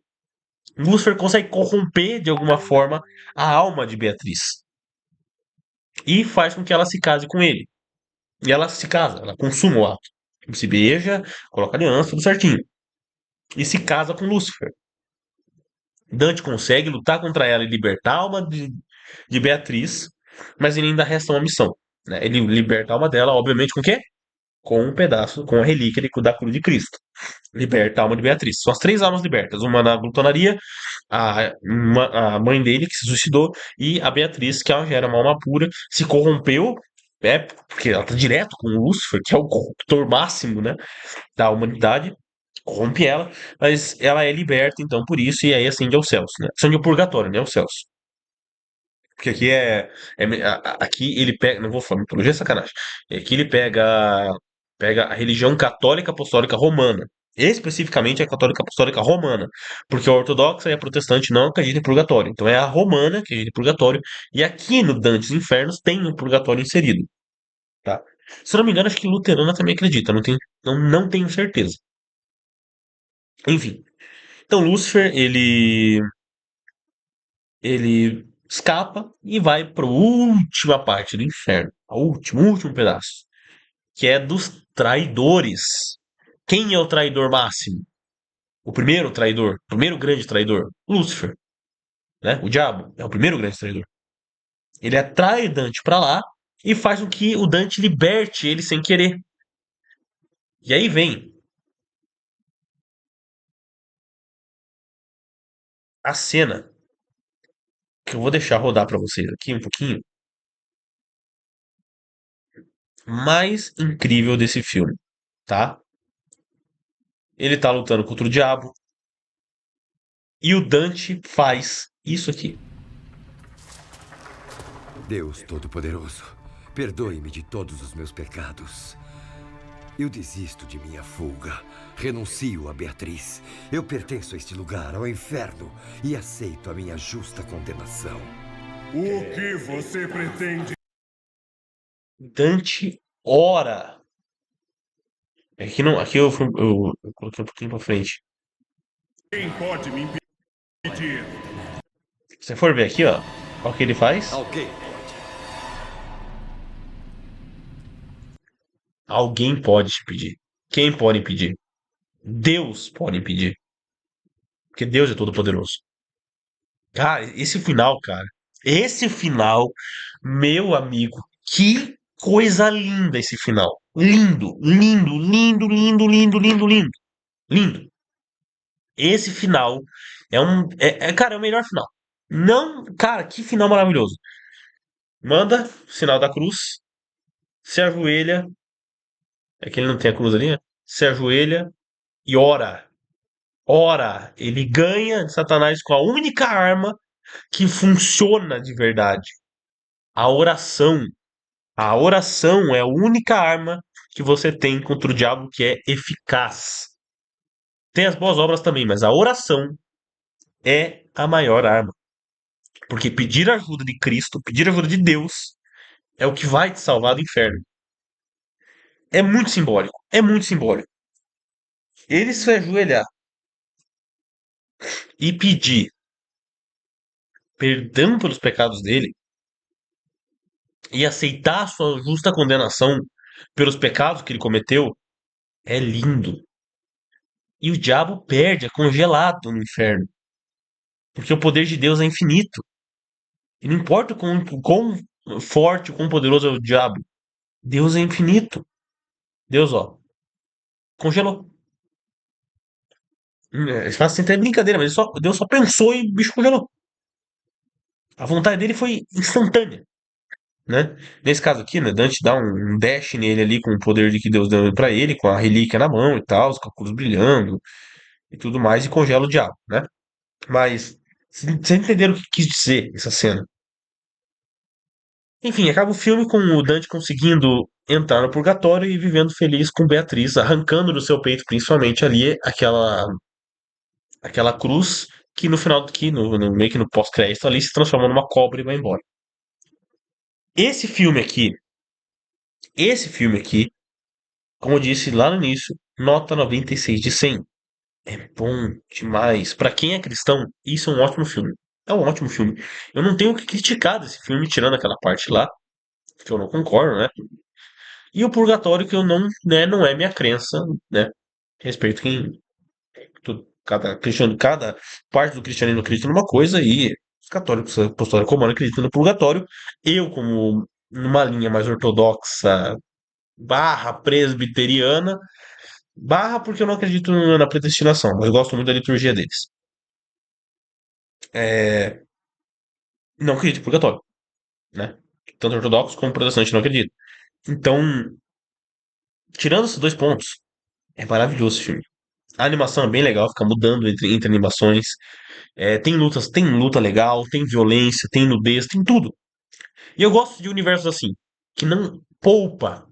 Lúcifer consegue corromper de alguma forma a alma de Beatriz e faz com que ela se case com ele. E ela se casa, ela consuma o ato. Se beija, coloca aliança, tudo certinho. E se casa com Lúcifer. Dante consegue lutar contra ela e libertar a alma de Beatriz, mas ele ainda resta uma missão. Né? Ele liberta a alma dela, obviamente, com o quê? Com um pedaço, com a relíquia da cruz de Cristo. Liberta a alma de Beatriz. São as três almas libertas: uma na glutonaria, a mãe dele, que se suicidou, e a Beatriz, que ela já era uma alma pura, se corrompeu, porque ela está direto com o Lúcifer, que é o corruptor máximo, né, da humanidade. Corrompe ela, mas ela é liberta, então, por isso, e aí ascende aos céus, né? Ascende ao purgatório, né? Aos céus. Porque aqui aqui ele pega. Não vou falar mitologia, é sacanagem. Aqui ele pega a religião católica apostólica romana. Especificamente a católica apostólica romana. Porque a ortodoxa e a protestante não acreditam em purgatório. Então é a romana que acredita em purgatório. E aqui no Dantes Infernos tem um purgatório inserido. Tá? Se eu não me engano, acho que luterana também acredita. Não tenho certeza. Enfim. Então Lúcifer, ele escapa e vai para a última parte do inferno, o último pedaço, que é dos traidores. Quem é o traidor máximo? O primeiro traidor, o primeiro grande traidor, Lúcifer, né? O diabo é o primeiro grande traidor. Ele atrai Dante para lá e faz com que o Dante liberte ele sem querer. E aí vem a cena que eu vou deixar rodar para vocês aqui um pouquinho, mais incrível desse filme, tá? Ele tá lutando contra o diabo, e o Dante faz isso aqui. Deus Todo-Poderoso, perdoe-me de todos os meus pecados. Eu desisto de minha fuga. Renuncio a Beatriz. Eu pertenço a este lugar, ao inferno, e aceito a minha justa condenação. O que você pretende? Dante ora. Aqui, não, aqui eu coloquei um pouquinho pra frente. Quem pode me impedir? Se você for ver aqui, ó, olha o que ele faz. Alguém pode. Alguém pode te pedir. Quem pode impedir? Deus pode impedir. Porque Deus é todo-poderoso. Cara, esse final, cara. Esse final, meu amigo, que coisa linda esse final. Lindo, lindo, lindo, lindo, lindo, lindo, lindo. Lindo. Esse final cara, é o melhor final. Não, cara, que final maravilhoso. Manda, sinal da cruz, se ajoelha. É que ele não tem a cruz ali, né? Se ajoelha e ora. Ora. Ele ganha de Satanás com a única arma que funciona de verdade. A oração. A oração é a única arma que você tem contra o diabo que é eficaz. Tem as boas obras também, mas a oração é a maior arma. Porque pedir ajuda de Cristo, pedir ajuda de Deus, é o que vai te salvar do inferno. É muito simbólico. É muito simbólico. Ele se ajoelhar e pedir perdão pelos pecados dele e aceitar a sua justa condenação pelos pecados que ele cometeu é lindo. E o diabo perde, é congelado no inferno. Porque o poder de Deus é infinito. E não importa quão forte, quão poderoso é o diabo. Deus é infinito. Deus, ó, congelou. Eles fazem até brincadeira, mas Deus só pensou e o bicho congelou. A vontade dele foi instantânea, né? Nesse caso aqui, né, Dante dá um dash nele ali com o poder de que Deus deu pra ele, com a relíquia na mão e tal, os cálculos brilhando e tudo mais, e congela o diabo, né? Mas, vocês entenderam o que quis dizer essa cena? Enfim, acaba o filme com o Dante conseguindo entrar no purgatório e vivendo feliz com Beatriz, arrancando do seu peito, principalmente ali, aquela cruz que no final, que meio que no pós-crédito ali, se transforma numa cobra e vai embora. Esse filme aqui, esse filme aqui, como eu disse lá no início, nota 96 de 100. É bom demais. Pra quem é cristão, isso é um ótimo filme. É um ótimo filme. Eu não tenho o que criticar desse filme, tirando aquela parte lá, que eu não concordo, né? E o purgatório, que eu não, né, não é minha crença, né? Respeito quem. Cada parte do cristianismo acredita numa coisa e os católicos, a apostólica romana, acreditam no purgatório. Eu, como numa linha mais ortodoxa, barra presbiteriana, barra porque eu não acredito na predestinação, mas eu gosto muito da liturgia deles. É, não acredito em purgatório, né? Tanto ortodoxo como protestante não acredito. Então, tirando esses dois pontos, é maravilhoso esse filme. A animação é bem legal, fica mudando entre animações. Tem lutas, tem luta legal, tem violência, tem nudez, tem tudo. E eu gosto de universos assim, que não poupa.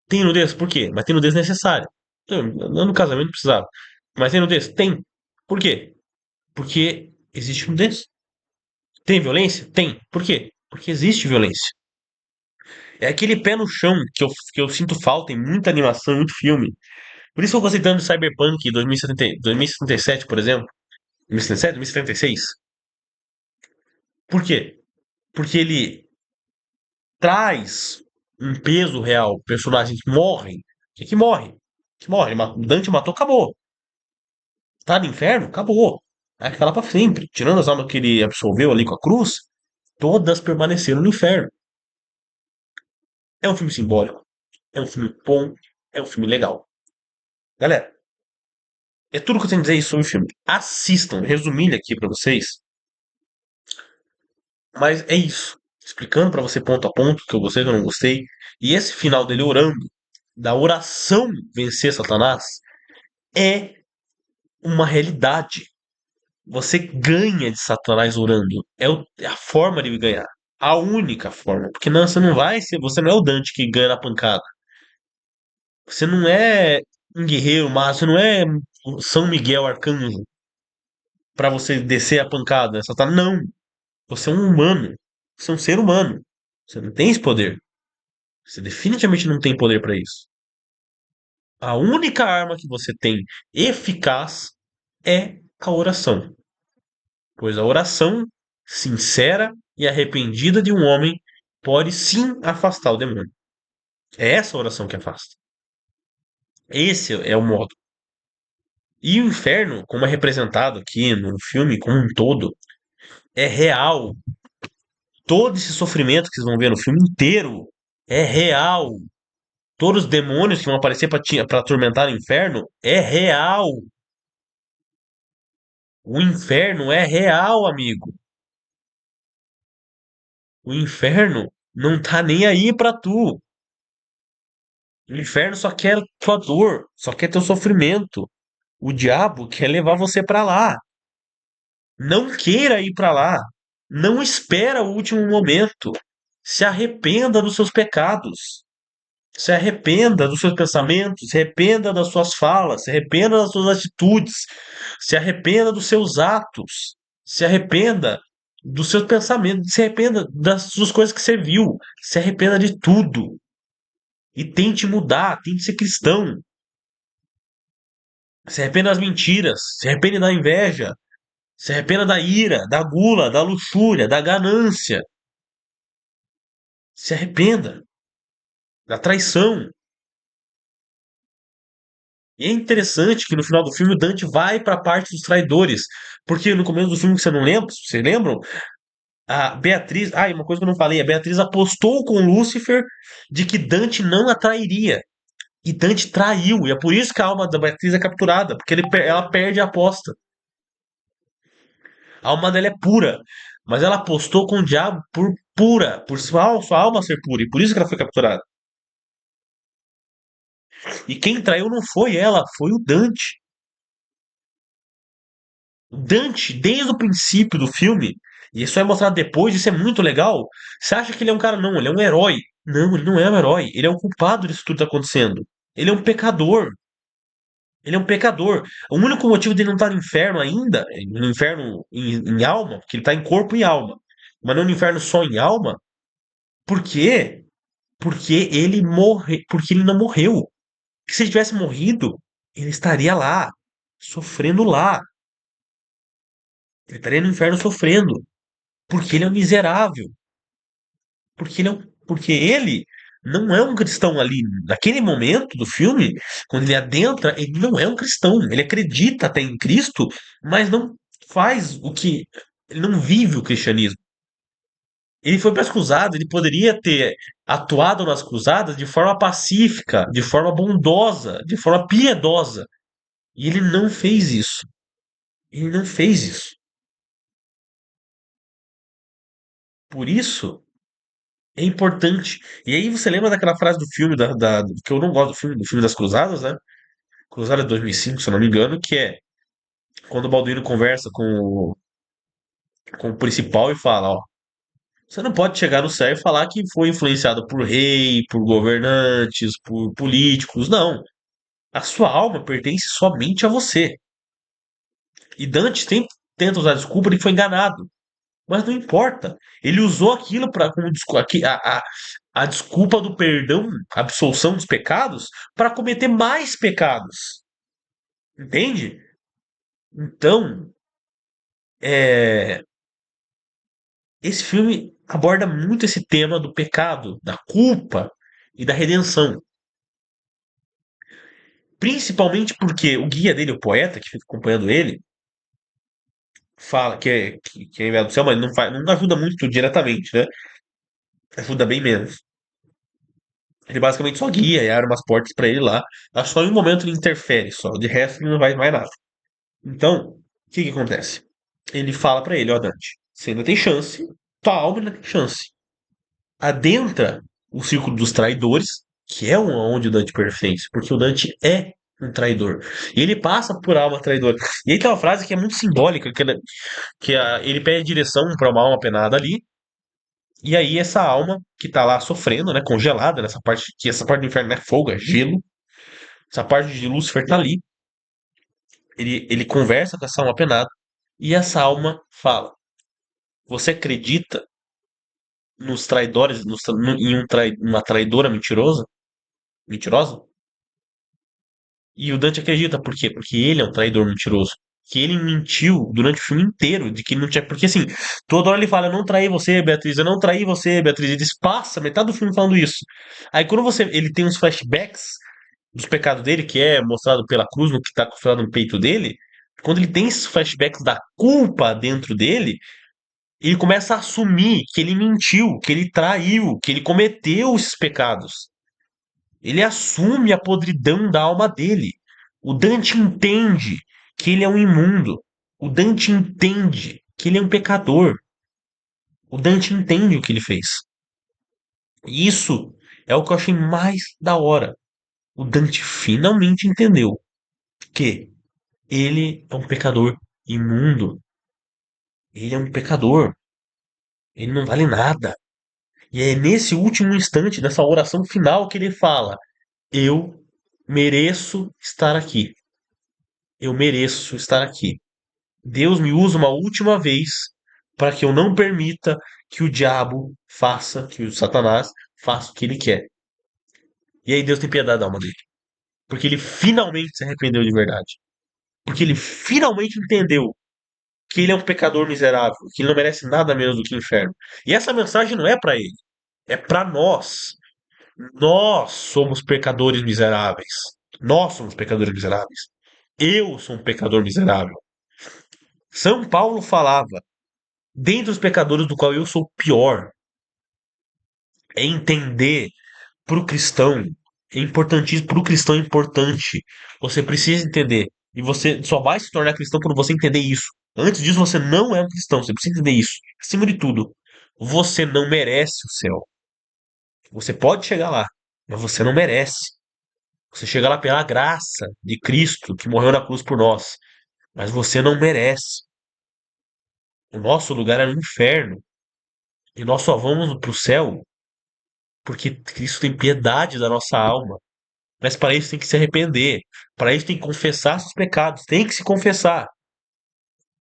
Tem nudez? Por quê? Mas tem nudez necessária. Então, não no casamento não precisava. Mas tem nudez? Tem. Por quê? Porque existe nudez. Tem violência? Tem. Por quê? Porque existe violência. É aquele pé no chão que eu sinto falta em muita animação, em muito filme. Por isso eu gostei tanto de Cyberpunk 2077, por exemplo. 2077? 2076. Por quê? Porque ele traz um peso real. Personagens morrem. O que morre? Que morre. Dante matou, acabou. Tá no inferno? Acabou. Vai ficar lá pra sempre. Tirando as almas que ele absolveu ali com a cruz, todas permaneceram no inferno. É um filme simbólico. É um filme bom. É um filme legal. Galera, é tudo que eu tenho a dizer sobre o filme. Assistam. Resumindo aqui pra vocês. Mas é isso. Explicando pra você ponto a ponto, que eu gostei, que eu não gostei. E esse final dele orando, da oração vencer Satanás, é uma realidade. Você ganha de Satanás orando. É a forma de ganhar. A única forma. Porque não, você não vai ser. Você não é o Dante que ganha na pancada. Você não é um guerreiro, mas você não é o São Miguel Arcanjo pra você descer a pancada, né? Satanás, não. Você é um humano. Você é um ser humano. Você não tem esse poder. Você definitivamente não tem poder pra isso. A única arma que você tem eficaz é a oração, pois a oração sincera e arrependida de um homem pode sim afastar o demônio. É essa oração que afasta. Esse é o modo. E o inferno, como é representado aqui no filme como um todo, é real. Todo esse sofrimento que vocês vão ver no filme inteiro é real. Todos os demônios que vão aparecer para atormentar o inferno é real. O inferno é real, amigo. O inferno não tá nem aí pra tu. O inferno só quer tua dor, só quer teu sofrimento. O diabo quer levar você pra lá. Não queira ir pra lá. Não espera o último momento. Se arrependa dos seus pecados. Se arrependa dos seus pensamentos, se arrependa das suas falas, se arrependa das suas atitudes, se arrependa dos seus atos, se arrependa dos seus pensamentos, se arrependa das suas coisas que você viu, se arrependa de tudo e tente mudar, tente ser cristão. Se arrependa das mentiras, se arrependa da inveja, se arrependa da ira, da gula, da luxúria, da ganância. Se arrependa da traição. E é interessante que no final do filme o Dante vai para a parte dos traidores, porque no começo do filme que você não lembra, vocês lembram? A Beatriz, e uma coisa que eu não falei, a Beatriz apostou com Lúcifer de que Dante não a trairia. E Dante traiu, e é por isso que a alma da Beatriz é capturada, porque ela perde a aposta. A alma dela é pura, mas ela apostou com o diabo por pura, por sua alma ser pura, e por isso que ela foi capturada. E quem traiu não foi ela, foi o Dante. Dante, desde o princípio do filme, e isso é mostrado depois, isso é muito legal. Você acha que ele é um cara, não, ele é um herói. Não, ele não é um herói, ele é um culpado disso tudo que tá acontecendo. Ele é um pecador. Ele é um pecador. O único motivo dele não estar no inferno ainda, no inferno em alma, porque ele está em corpo e alma, mas não no inferno só em alma, por quê? Porque ele não morreu. Que se ele tivesse morrido, ele estaria lá, sofrendo lá. Ele estaria no inferno sofrendo. Porque ele é um miserável. Porque ele não é um cristão ali. Naquele momento do filme, quando ele adentra, ele não é um cristão. Ele acredita até em Cristo, mas não faz o que. Ele não vive o cristianismo. Ele foi para as cruzadas, ele poderia ter atuado nas cruzadas de forma pacífica, de forma bondosa, de forma piedosa. E ele não fez isso. Ele não fez isso. Por isso, é importante. E aí você lembra daquela frase do filme, que eu não gosto do filme das Cruzadas, né? Cruzada de 2005, se eu não me engano, que é quando o Balduino conversa com o principal e fala, ó, você não pode chegar no céu e falar que foi influenciado por rei, por governantes, por políticos. Não. A sua alma pertence somente a você. E Dante sempre tenta usar a desculpa de que foi enganado. Mas não importa. Ele usou aquilo para como a desculpa do perdão, a absolução dos pecados, para cometer mais pecados. Entende? Então, é, esse filme aborda muito esse tema do pecado, da culpa e da redenção. Principalmente porque o guia dele, o poeta que fica acompanhando ele, fala que é enviado do céu, mas não ajuda muito diretamente, né? Ajuda bem menos. Ele basicamente só guia e abre umas portas pra ele lá. Acho que só em um momento ele interfere só. De resto, ele não vai mais nada. Então, o que que acontece? Ele fala pra ele, ó, Dante, você ainda tem chance, tua alma ainda tem chance. Adentra o círculo dos traidores, que é onde o Dante pertence, porque o Dante é um traidor. E ele passa por alma traidora. E aí tem uma frase que é muito simbólica, ele pede direção para uma alma penada ali, e aí essa alma que tá lá sofrendo, né, congelada nessa parte, que essa parte do inferno é fogo, é gelo, essa parte de Lúcifer tá ali. Ele conversa com essa alma penada e essa alma fala: Você acredita nos traidores, em uma traidora mentirosa? Mentirosa? E o Dante acredita, por quê? Porque ele é um traidor mentiroso. que ele mentiu durante o filme inteiro, de que ele não tinha. Porque assim, toda hora ele fala, eu não traí você, Beatriz, eu não traí você, Beatriz. Ele passa metade do filme falando isso. Aí quando ele tem uns flashbacks dos pecados dele, que é mostrado pela cruz no que tá costurado no peito dele, quando ele tem esses flashbacks da culpa dentro dele, ele começa a assumir que ele mentiu, que ele traiu, que ele cometeu esses pecados. Ele assume a podridão da alma dele. O Dante entende que ele é um imundo. O Dante entende que ele é um pecador. O Dante entende o que ele fez. E isso é o que eu achei mais da hora. O Dante finalmente entendeu que ele é um pecador imundo. Ele é um pecador. Ele não vale nada. E é nesse último instante, nessa oração final, que ele fala: eu mereço estar aqui. Eu mereço estar aqui. Deus me usa uma última vez para que eu não permita que o diabo faça, que o Satanás faça o que ele quer. E aí Deus tem piedade da alma dele. Porque ele finalmente se arrependeu de verdade. Porque ele finalmente entendeu que ele é um pecador miserável, que ele não merece nada menos do que o inferno. E essa mensagem não é para ele, é para nós. Nós somos pecadores miseráveis. Nós somos pecadores miseráveis. Eu sou um pecador miserável. São Paulo falava: dentre os pecadores do qual eu sou o pior, é entender para o cristão, é importantíssimo, para o cristão é importante. Você precisa entender. E você só vai se tornar cristão quando você entender isso. Antes disso, você não é um cristão. Você precisa entender isso. Acima de tudo, você não merece o céu. Você pode chegar lá, mas você não merece. Você chega lá pela graça de Cristo que morreu na cruz por nós. Mas você não merece. O nosso lugar é no inferno. E nós só vamos para o céu porque Cristo tem piedade da nossa alma. Mas para isso tem que se arrepender. Para isso tem que confessar seus pecados. Tem que se confessar.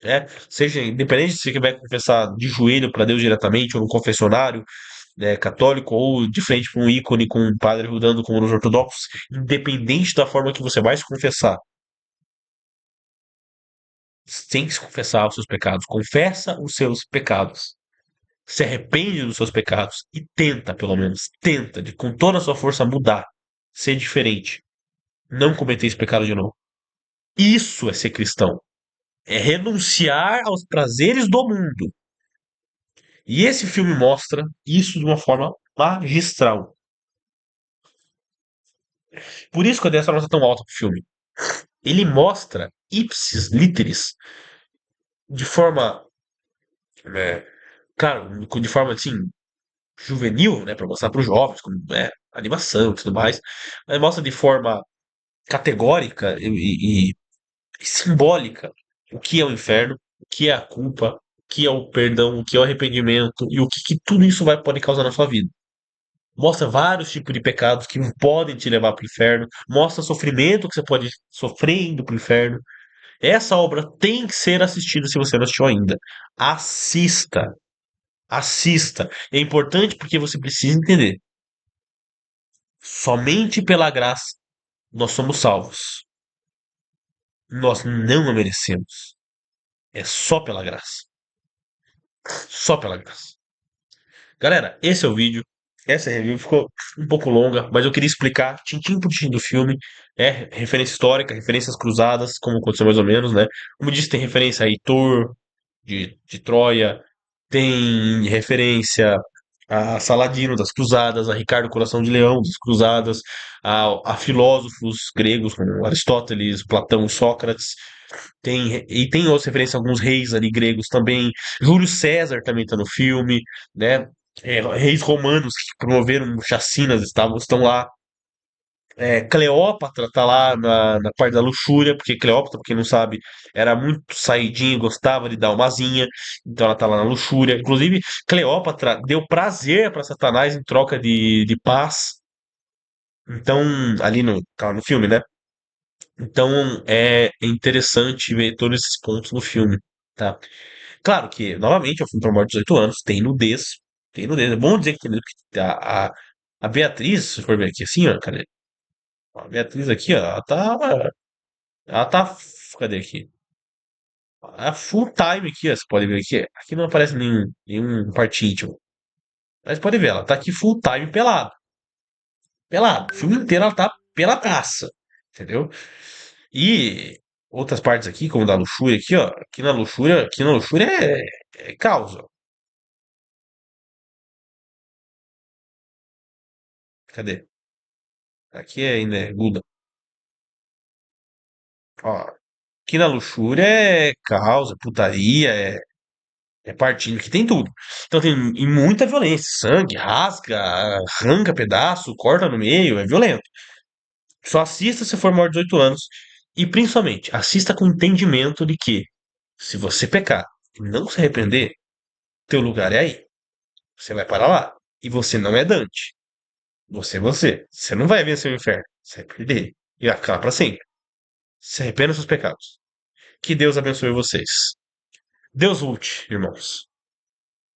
Né? Seja independente se você vai confessar de joelho para Deus diretamente, ou no confessionário, né, católico, ou de frente para um ícone com um padre rodando como nos ortodoxos, independente da forma que você vai se confessar, tem que se confessar os seus pecados. Confessa os seus pecados. Se arrepende dos seus pecados e tenta, pelo menos, tenta de com toda a sua força mudar, ser diferente, não cometer esse pecado de novo. Isso é ser cristão. É renunciar aos prazeres do mundo. E esse filme mostra isso de uma forma magistral. Por isso que eu dei essa nota tão alta pro filme. Ele mostra ipsis literis de forma, né, claro, de forma assim juvenil, né, para mostrar para os jovens, como animação e tudo mais, mas mostra de forma categórica e simbólica o que é o inferno, o que é a culpa, o que é o perdão, o que é o arrependimento e o que tudo isso vai pode causar na sua vida. Mostra vários tipos de pecados que podem te levar para o inferno, mostra sofrimento que você pode sofrer indo para o inferno. Essa obra tem que ser assistida se você não assistiu ainda. Assista, assista. É importante porque você precisa entender. Somente pela graça nós somos salvos. Nós não a merecemos. É só pela graça. Só pela graça. Galera, esse é o vídeo. Essa review ficou um pouco longa, mas eu queria explicar tintim por tintim do filme. É referência histórica, referências cruzadas, como aconteceu mais ou menos, né? Como disse, tem referência a Heitor, de Troia, tem referência a Saladino das Cruzadas, a Ricardo Coração de Leão das Cruzadas, a filósofos gregos como Aristóteles, Platão, Sócrates. E tem outras referências a alguns reis ali gregos também. Júlio César também está no filme, né? Reis romanos que promoveram chacinas estão lá. Cleópatra tá lá na parte da luxúria, porque Cleópatra, pra quem não sabe, era muito saidinha, gostava de dar uma asinha, então ela tá lá na luxúria. Inclusive, Cleópatra deu prazer para Satanás em troca de paz. Então, ali no filme, né? Então é interessante ver todos esses pontos no filme, tá? Claro que, novamente, é um filme para maior de 18 anos, tem nudez, tem nudez. É bom dizer que tem nudez, porque a Beatriz, se for ver aqui assim, ó, cadê? A Beatriz aqui, ó, ela tá. Ela tá. Cadê aqui? A full time aqui, ó, você pode ver aqui. Aqui não aparece nenhum parte íntima. Mas pode ver, ela tá aqui full time pelado. Pelado. O filme inteiro ela tá peladaça. Entendeu? E outras partes aqui, como da luxúria aqui, ó. Aqui na luxúria é causa. Cadê? Aqui ainda é Guda. Ó, aqui na luxúria é causa, putaria, é partilha, que tem tudo. Então tem e muita violência, sangue, rasga, arranca pedaço, corta no meio, é violento. Só assista se for maior de 18 anos. E principalmente, assista com entendimento de que, se você pecar e não se arrepender, teu lugar é aí. Você vai para lá. E você não é Dante. Você é você. Você não vai vencer o inferno. Você vai perder. E vai ficar lá para sempre. Se arrependa dos seus pecados. Que Deus abençoe vocês. Deus lute, irmãos.